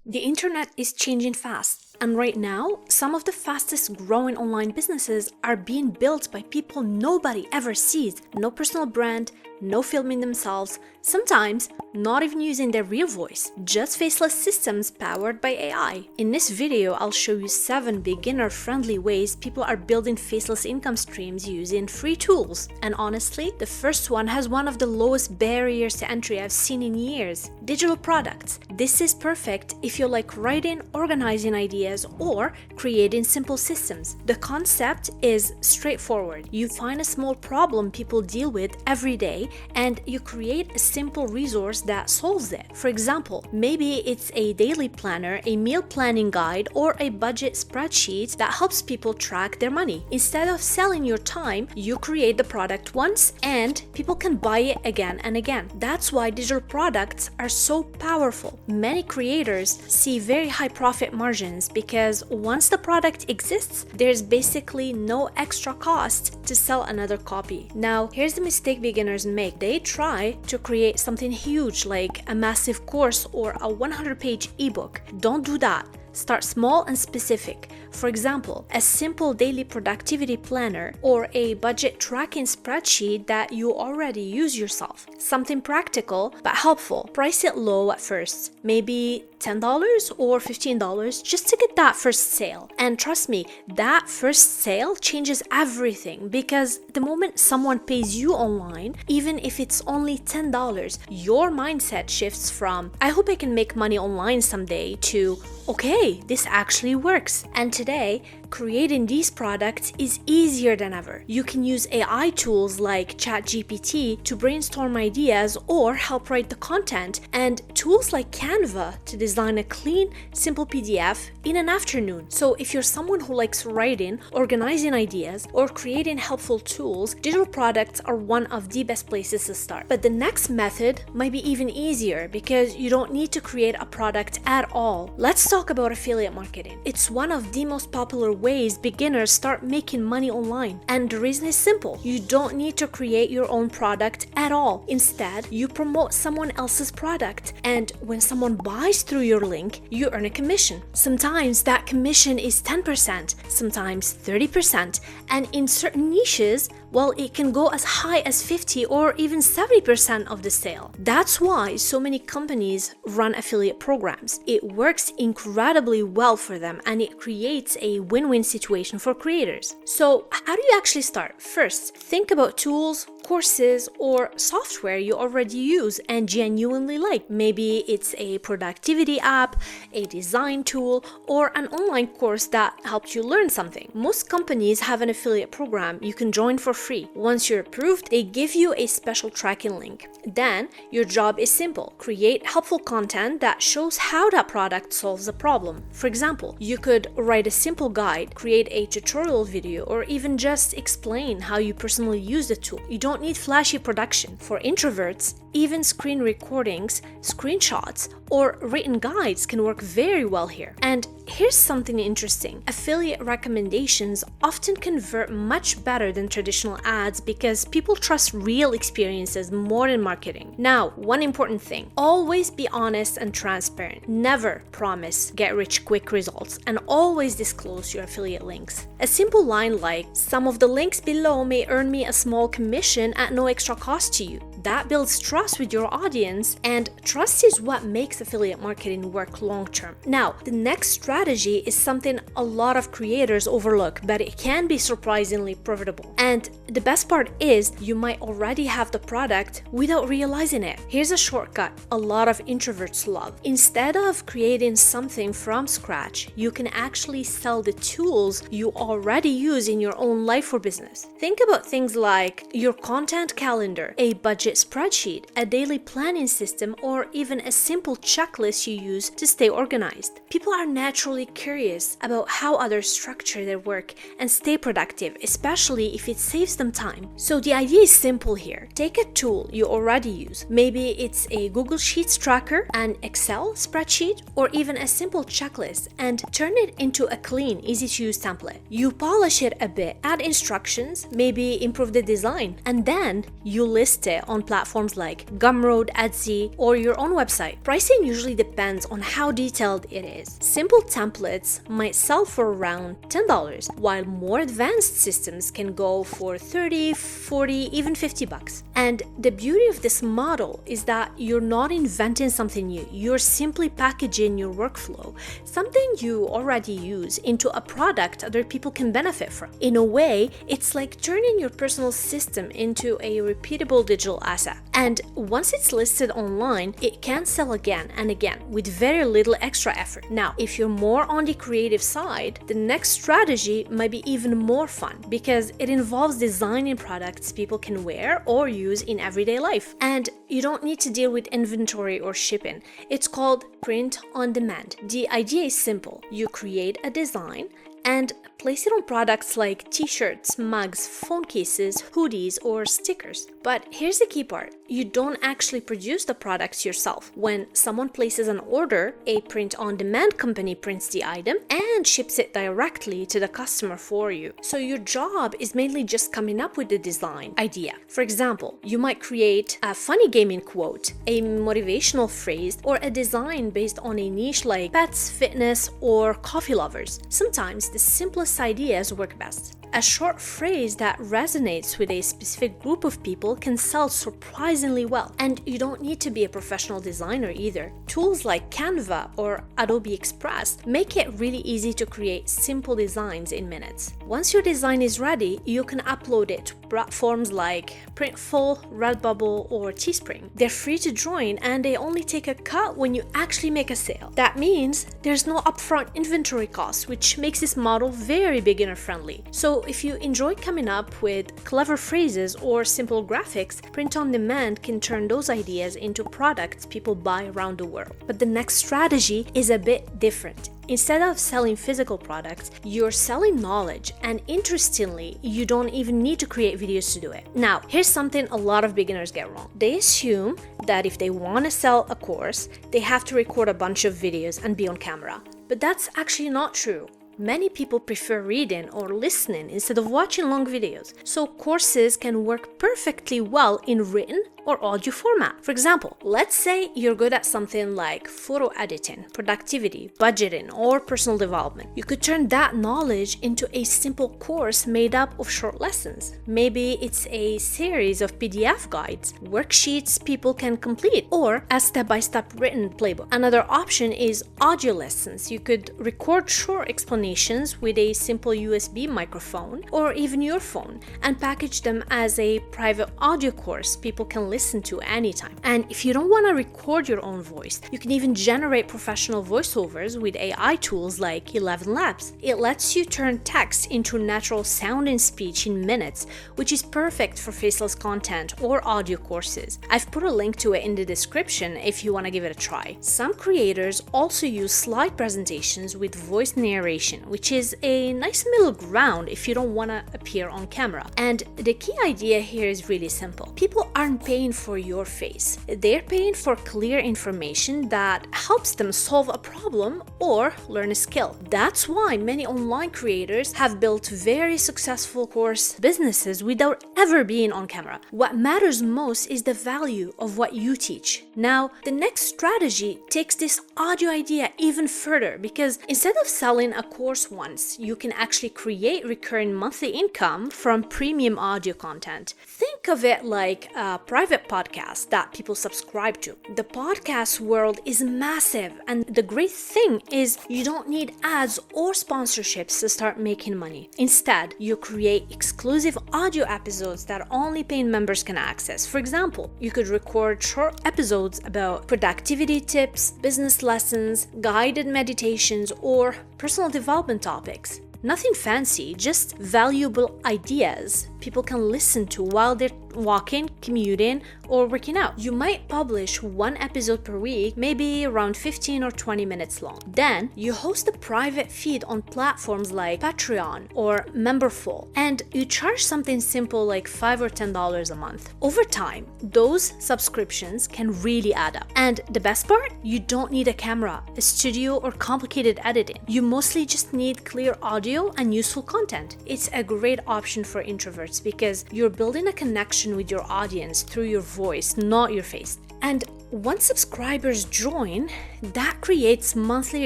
The internet is changing fast, and right now, some of the fastest growing online businesses are being built by people nobody ever sees. No personal brand, no filming themselves, sometimes not even using their real voice, just faceless systems powered by AI. In this video, I'll show you 7 beginner-friendly ways people are building faceless income streams using free tools. And honestly, the first one has one of the lowest barriers to entry I've seen in years: digital products. This is perfect if you like writing, organizing ideas, or creating simple systems. The concept is straightforward. You find a small problem people deal with every day, and you create a simple resource that solves it. For example, maybe it's a daily planner, a meal planning guide, or a budget spreadsheet that helps people track their money. Instead of selling your time, you create the product once and people can buy it again and again. That's why digital products are so powerful. Many creators see very high profit margins because once the product exists, there's basically no extra cost to sell another copy. Now, here's the mistake beginners make. They try to create something huge like a massive course or a 100-page ebook. Don't do that. Start small and specific. For example, a simple daily productivity planner or a budget tracking spreadsheet that you already use yourself. Something practical but helpful. Price it low at first, maybe $10 or $15 just to get that first sale. And trust me, that first sale changes everything, because the moment someone pays you online, even if it's only $10, your mindset shifts from "I hope I can make money online someday" to "okay, this actually works." And today, creating these products is easier than ever. You can use AI tools like ChatGPT to brainstorm ideas or help write the content, and tools like Canva to design a clean, simple PDF in an afternoon. So if you're someone who likes writing, organizing ideas, or creating helpful tools, digital products are one of the best places to start. But the next method might be even easier because you don't need to create a product at all. Let's talk about affiliate marketing. It's one of the most popular ways beginners start making money online. And the reason is simple. You don't need to create your own product at all. Instead, you promote someone else's product. And when someone buys through your link, you earn a commission. Sometimes that commission is 10%, sometimes 30%. And in certain niches, well, it can go as high as 50 or even 70% of the sale. That's why so many companies run affiliate programs. It works incredibly well for them, and it creates a win-win situation for creators. So how do you actually start? First, think about tools, courses, or software you already use and genuinely like. Maybe it's a productivity app, a design tool, or an online course that helped you learn something. Most companies have an affiliate program you can join for free. Once you're approved, they give you a special tracking link. Then your job is simple. Create helpful content that shows how that product solves a problem. For example, you could write a simple guide, create a tutorial video, or even just explain how you personally use the tool. You don't need flashy production. For introverts, even screen recordings, screenshots, or written guides can work very well here. And here's something interesting. Affiliate recommendations often convert much better than traditional ads because people trust real experiences more than marketing. Now, one important thing: always be honest and transparent. Never promise get rich quick results, and always disclose your affiliate links. A simple line like, "Some of the links below may earn me a small commission at no extra cost to you." That builds trust with your audience, and trust is what makes affiliate marketing work long term. Now, the next strategy is something a lot of creators overlook, but it can be surprisingly profitable. And the best part is you might already have the product without realizing it. Here's a shortcut a lot of introverts love. Instead of creating something from scratch, you can actually sell the tools you already use in your own life or business. Think about things like your content calendar, a budget spreadsheet, a daily planning system, or even a simple checklist you use to stay organized. People are naturally curious about how others structure their work and stay productive, especially if it saves them time. So the idea is simple here. Take a tool you already use. Maybe it's a Google Sheets tracker, an Excel spreadsheet, or even a simple checklist, and turn it into a clean, easy-to-use template. You polish it a bit, add instructions, maybe improve the design, and then you list it on platforms like Gumroad, Etsy, or your own website. Pricing usually depends on how detailed it is. Simple templates might sell for around $10, while more advanced systems can go for $30, $40, even $50. And the beauty of this model is that you're not inventing something new. You're simply packaging your workflow, something you already use, into a product other people can benefit from. In a way, it's like turning your personal system into a repeatable digital asset. And once it's listed online, it can sell again and again with very little extra effort. Now, if you're more on the creative side, the next strategy might be even more fun because it involves designing products people can wear or use in everyday life. And you don't need to deal with inventory or shipping. It's called print on demand. The idea is simple. You create a design and place it on products like t-shirts, mugs, phone cases, hoodies, or stickers. But here's the key part. You don't actually produce the products yourself. When someone places an order, a print-on-demand company prints the item and ships it directly to the customer for you. So your job is mainly just coming up with the design idea. For example, you might create a funny gaming quote, a motivational phrase, or a design based on a niche like pets, fitness, or coffee lovers. Sometimes the simplest ideas work best. A short phrase that resonates with a specific group of people can sell surprisingly well. And you don't need to be a professional designer either. Tools like Canva or Adobe Express make it really easy to create simple designs in minutes. Once your design is ready, you can upload it to platforms like Printful, Redbubble, or Teespring. They're free to join and they only take a cut when you actually make a sale. That means there's no upfront inventory costs, which makes this model very beginner friendly. So if you enjoy coming up with clever phrases or simple graphics, print on demand can turn those ideas into products people buy around the world. But the next strategy is a bit different. Instead of selling physical products, you're selling knowledge, and interestingly, you don't even need to create videos to do it. Now, here's something a lot of beginners get wrong. They assume that if they want to sell a course, they have to record a bunch of videos and be on camera. But that's actually not true. Many people prefer reading or listening instead of watching long videos, so courses can work perfectly well in written or audio format. For example, let's say you're good at something like photo editing, productivity, budgeting, or personal development. You could turn that knowledge into a simple course made up of short lessons. Maybe it's a series of PDF guides, worksheets people can complete, or a step-by-step written playbook. Another option is audio lessons. You could record short explanations with a simple USB microphone or even your phone and package them as a private audio course people can listen to anytime. And if you don't want to record your own voice, you can even generate professional voiceovers with AI tools like ElevenLabs. It lets you turn text into natural sounding speech in minutes, which is perfect for faceless content or audio courses. I've put a link to it in the description if you want to give it a try. Some creators also use slide presentations with voice narration, which is a nice middle ground if you don't want to appear on camera. And the key idea here is really simple. People aren't paying for your face. They're paying for clear information that helps them solve a problem or learn a skill. That's why many online creators have built very successful course businesses without ever being on camera. What matters most is the value of what you teach. Now, the next strategy takes this audio idea even further, because instead of selling a course once, you can actually create recurring monthly income from premium audio content. Think of it like a private podcast that people subscribe to. The podcast world is massive, and the great thing is you don't need ads or sponsorships to start making money. Instead, you create exclusive audio episodes that only paying members can access. For example, you could record short episodes about productivity tips, business lessons, guided meditations, or personal development topics. Nothing fancy, just valuable ideas people can listen to while they're walking, commuting, or working out. You might publish one episode per week, maybe around 15 or 20 minutes long. Then you host a private feed on platforms like Patreon or Memberful, and you charge something simple like $5 or $10 a month. Over time, those subscriptions can really add up. And the best part? You don't need a camera, a studio, or complicated editing. You mostly just need clear audio and useful content. It's a great option for introverts efforts because you're building a connection with your audience through your voice, not your face. And once subscribers join, that creates monthly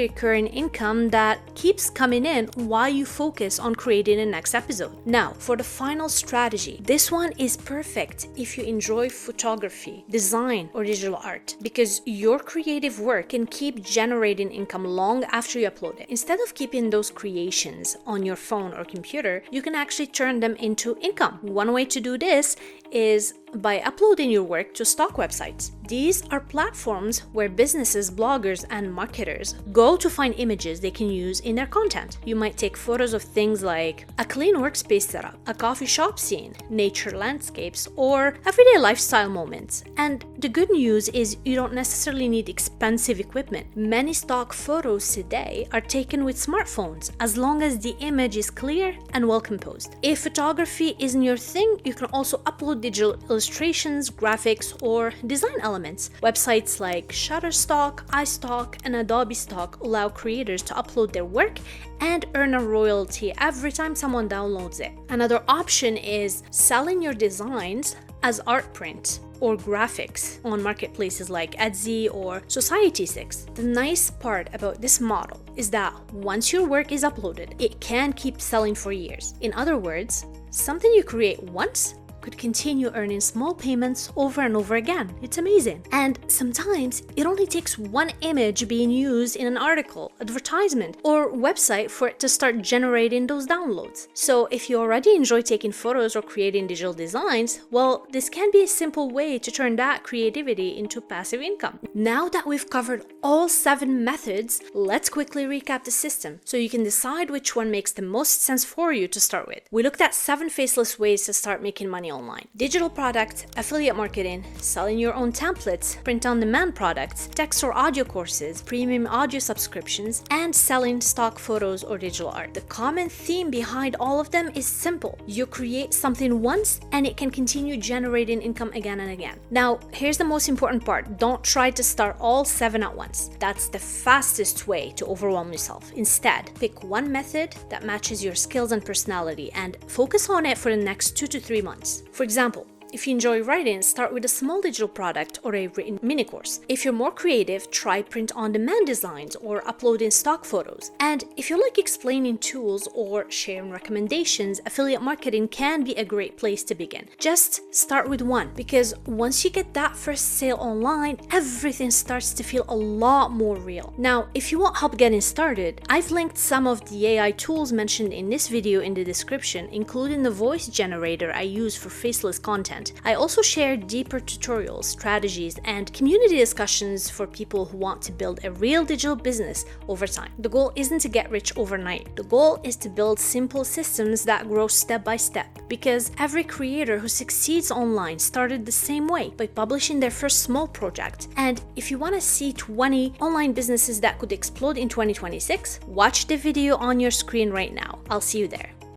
recurring income that keeps coming in while you focus on creating the next episode. Now, for the final strategy, this one is perfect if you enjoy photography, design, or digital art, because your creative work can keep generating income long after you upload it. Instead of keeping those creations on your phone or computer, you can actually turn them into income. One way to do this is by uploading your work to stock websites. These are platforms where businesses, bloggers, and marketers go to find images they can use in their content. You might take photos of things like a clean workspace setup, a coffee shop scene, nature landscapes, or everyday lifestyle moments. And the good news is you don't necessarily need expensive equipment. Many stock photos today are taken with smartphones as long as the image is clear and well composed. If photography isn't your thing, you can also upload digital illustrations, graphics, or design elements. Websites like Shutterstock, iStock, and Adobe Stock allow creators to upload their work and earn a royalty every time someone downloads it. Another option is selling your designs as art print or graphics on marketplaces like Etsy or Society6. The nice part about this model is that once your work is uploaded, it can keep selling for years. In other words, something you create once could continue earning small payments over and over again. It's amazing. And sometimes it only takes one image being used in an article, advertisement, or website for it to start generating those downloads. So if you already enjoy taking photos or creating digital designs, well, this can be a simple way to turn that creativity into passive income. Now that we've covered all 7 methods, let's quickly recap the system so you can decide which one makes the most sense for you to start with. We looked at 7 faceless ways to start making money online: digital product, affiliate marketing, selling your own templates, print-on-demand products, text or audio courses, premium audio subscriptions, and selling stock photos or digital art. The common theme behind all of them is simple. You create something once and it can continue generating income again and again. Now, here's the most important part. Don't try to start all 7 at once. That's the fastest way to overwhelm yourself. Instead, pick one method that matches your skills and personality and focus on it for the next 2 to 3 months. For example, if you enjoy writing, start with a small digital product or a written mini course. If you're more creative, try print-on-demand designs or uploading stock photos. And if you like explaining tools or sharing recommendations, affiliate marketing can be a great place to begin. Just start with one, because once you get that first sale online, everything starts to feel a lot more real. Now, if you want help getting started, I've linked some of the AI tools mentioned in this video in the description, including the voice generator I use for faceless content. I also share deeper tutorials, strategies, and community discussions for people who want to build a real digital business over time. The goal isn't to get rich overnight. The goal is to build simple systems that grow step by step, because every creator who succeeds online started the same way, by publishing their first small project. And if you want to see 20 online businesses that could explode in 2026, watch the video on your screen right now. I'll see you there.